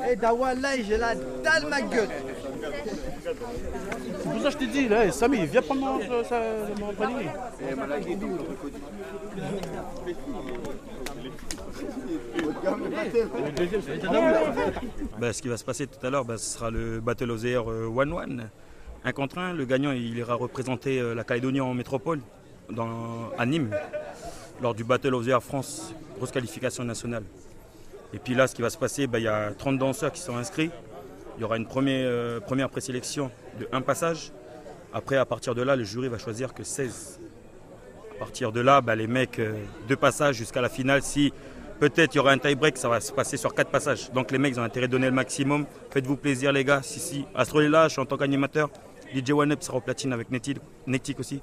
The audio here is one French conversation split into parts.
Eh Dawan là, j'ai la dalle ma gueule. C'est pour ça que je t'ai dit, là, Samy, viens prendre mon panier. Ce qui va se passer tout à l'heure, ce sera le Battle of the Year 1-1. 1 contre 1. Le gagnant il ira représenter la Calédonie en métropole à Nîmes lors du Battle of the Year France, grosse qualification nationale. Et puis là, ce qui va se passer, il y a 30 danseurs qui sont inscrits. Il y aura une première présélection de 1 passage. Après, à partir de là, le jury va choisir que 16. À partir de là, les mecs, 2 passages jusqu'à la finale. Si peut-être il y aura un tie-break, ça va se passer sur 4 passages. Donc les mecs ont intérêt de donner le maximum. Faites-vous plaisir les gars. Si. Astro est là, je suis en tant qu'animateur. DJ One Up sera au platine avec Nectic aussi.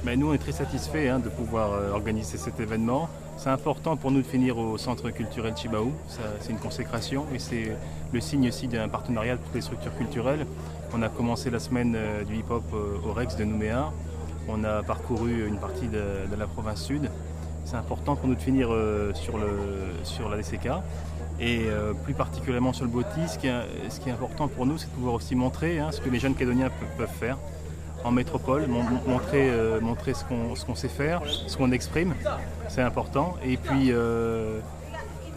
Mais nous, on est très satisfaits de pouvoir organiser cet événement. C'est important pour nous de finir au Centre culturel Chibaou. C'est une consécration et c'est le signe aussi d'un partenariat de toutes les structures culturelles. On a commencé la semaine du hip-hop au Rex de Nouméa. On a parcouru une partie de la province sud. C'est important pour nous de finir sur la DCK. Et plus particulièrement sur le BOTY, ce qui est important pour nous, c'est de pouvoir aussi montrer ce que les jeunes Calédoniens peuvent faire en métropole, montrer ce qu'on sait faire, ce qu'on exprime, c'est important. Et puis le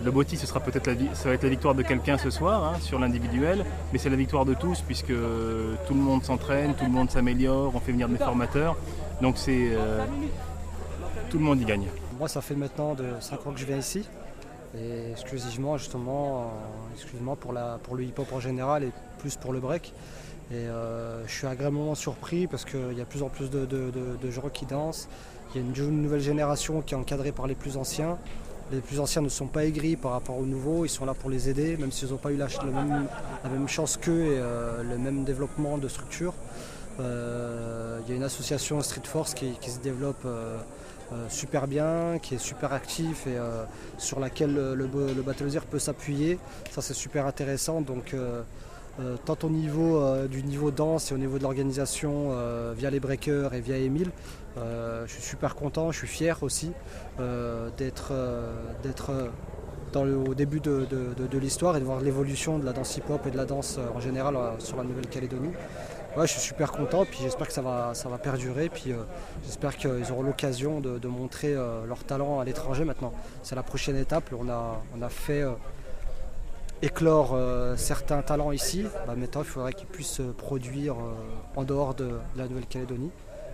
BOTY, ça va être la victoire de quelqu'un ce soir sur l'individuel, mais c'est la victoire de tous puisque tout le monde s'entraîne, tout le monde s'améliore, on fait venir des formateurs, donc tout le monde y gagne. Moi, ça fait maintenant 5 ans que je viens ici. Et exclusivement pour le hip-hop en général et plus pour le break. Et je suis agréablement surpris parce qu'il y a de plus en plus de gens qui dansent. Il y a une nouvelle génération qui est encadrée par les plus anciens. Les plus anciens ne sont pas aigris par rapport aux nouveaux, ils sont là pour les aider, même s'ils n'ont pas eu la même chance qu'eux et le même développement de structure. Il y a une association Street Force qui se développe super bien, qui est super actif et sur laquelle le Battle of the Year peut s'appuyer. Ça c'est super intéressant. Donc tant au niveau du niveau danse et au niveau de l'organisation via les breakers et via Emile, je suis super content, je suis fier aussi d'être au début de l'histoire et de voir l'évolution de la danse hip-hop et de la danse en général sur la Nouvelle-Calédonie. Ouais, je suis super content, puis j'espère que ça va perdurer, puis j'espère qu'ils auront l'occasion de montrer leur talent à l'étranger maintenant. C'est la prochaine étape, on a fait éclore certains talents ici, maintenant il faudrait qu'ils puissent produire en dehors de la Nouvelle-Calédonie.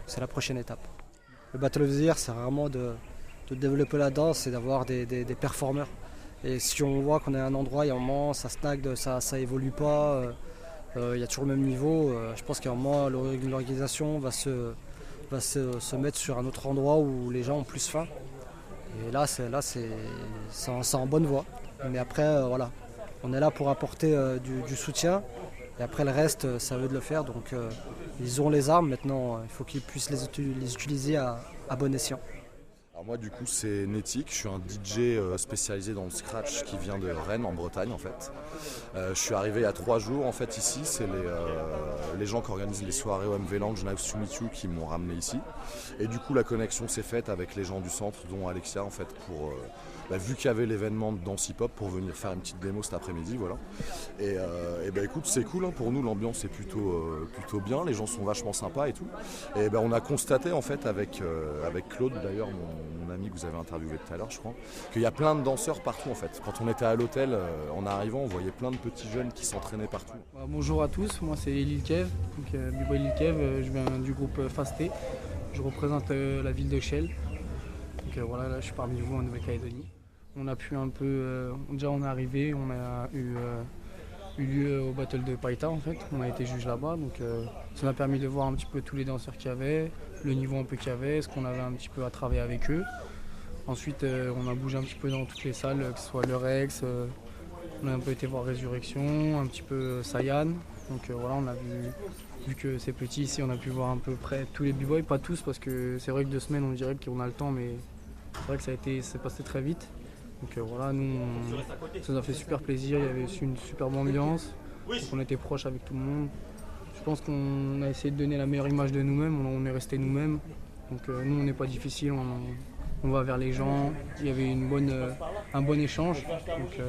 C'est la prochaine étape. Le Battle of the Year, c'est vraiment de développer la danse et d'avoir des performeurs. Et si on voit qu'on est à un endroit, il y a un moment, ça stagne, ça évolue pas. Il y a toujours le même niveau. Je pense qu'à un moment, l'organisation va se mettre sur un autre endroit où les gens ont plus faim. Et là, c'est en bonne voie. Mais après, voilà, on est là pour apporter du soutien. Et après, le reste, ça veut de le faire. Donc, ils ont les armes. Maintenant, il faut qu'ils puissent les utiliser à bon escient. Alors moi du coup c'est Nectic, je suis un DJ spécialisé dans le scratch qui vient de Rennes en Bretagne en fait. Je suis arrivé il y a 3 jours en fait ici, c'est les gens qui organisent les soirées au MV Lounge Nice to Meet You qui m'ont ramené ici. Et du coup la connexion s'est faite avec les gens du centre dont Alexia en fait pour vu qu'il y avait l'événement de danse hip-hop pour venir faire une petite démo cet après-midi voilà. Et écoute c'est cool pour nous, l'ambiance est plutôt bien, les gens sont vachement sympas et tout. Et on a constaté en fait avec Claude d'ailleurs mon ami que vous avez interviewé tout à l'heure je crois, qu'il y a plein de danseurs partout en fait. Quand on était à l'hôtel en arrivant on voyait plein de petits jeunes qui s'entraînaient partout. Bonjour à tous, moi c'est Lil Kev, donc B-Boy Lil Kev, je viens du groupe Fasté, je représente la ville de Chelles. Donc voilà, là je suis parmi vous en Nouvelle-Calédonie. On a pu un peu, déjà on est arrivé, on a eu lieu au Battle de Païta en fait, on a été juge là-bas, donc ça m'a permis de voir un petit peu tous les danseurs qu'il y avait, le niveau un peu qu'il y avait, ce qu'on avait un petit peu à travailler avec eux. Ensuite on a bougé un petit peu dans toutes les salles, que ce soit le Rex, on a un peu été voir Résurrection, un petit peu Sayan, donc voilà on a vu que c'est petit ici, on a pu voir à peu près tous les b-boys, pas tous parce que c'est vrai que 2 semaines on dirait qu'on a le temps, mais c'est vrai que c'est passé très vite. Donc voilà, nous, ça nous a fait super plaisir, il y avait une superbe ambiance, donc on était proches avec tout le monde. Je pense qu'on a essayé de donner la meilleure image de nous-mêmes, on est resté nous-mêmes. Donc nous, on n'est pas difficile, on va vers les gens. Il y avait une bonne un bon échange. Donc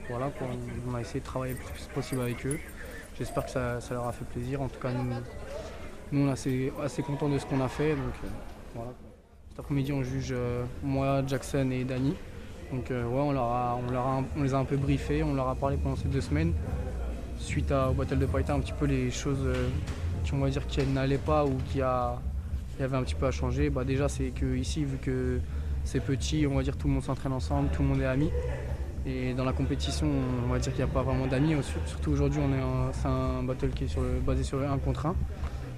voilà, quoi, on a essayé de travailler le plus possible avec eux. J'espère que ça leur a fait plaisir. En tout cas, nous on est assez contents de ce qu'on a fait. Donc voilà. Cet après-midi, on juge moi, Jackson et Dany. Donc on les a un peu briefés, on leur a parlé pendant ces 2 semaines. Suite au Battle de Païta, un petit peu les choses qui on va dire qu'elles n'allaient pas ou qu'il y avait un petit peu à changer. Bah déjà c'est que ici, vu que c'est petit, on va dire tout le monde s'entraîne ensemble, tout le monde est amis. Et dans la compétition, on va dire qu'il n'y a pas vraiment d'amis. Surtout aujourd'hui, c'est un battle qui est basé sur le 1 contre 1.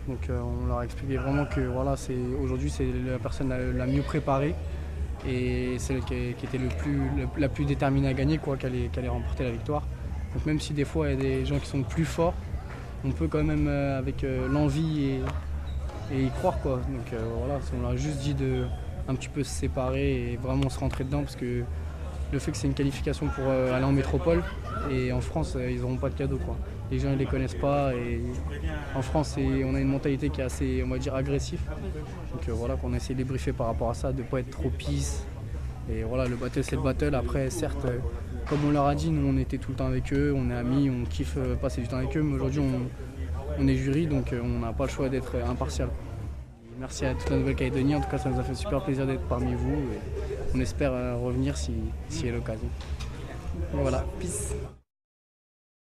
Donc on leur a expliqué vraiment que voilà, aujourd'hui c'est la personne la mieux préparée et celle qui était la plus déterminée à gagner, quoi, qu'elle allait remporter la victoire. Donc même si des fois il y a des gens qui sont plus forts, on peut quand même avec l'envie et y croire, quoi. Donc voilà, on leur a juste dit de un petit peu se séparer et vraiment se rentrer dedans, parce que le fait que c'est une qualification pour aller en métropole, et en France ils n'auront pas de cadeau, quoi. Les gens ne les connaissent pas, et en France on a une mentalité qui est assez, on va dire, agressive. Donc voilà, qu'on a essayé de les briefer par rapport à ça, de ne pas être trop pisse. Et voilà, le battle c'est le battle. Après certes, comme on leur a dit, nous on était tout le temps avec eux, on est amis, on kiffe passer du temps avec eux, mais aujourd'hui on est jury, donc on n'a pas le choix d'être impartial. Merci à toute la Nouvelle-Calédonie, en tout cas ça nous a fait super plaisir d'être parmi vous, et on espère revenir s'il y a l'occasion. Voilà, peace.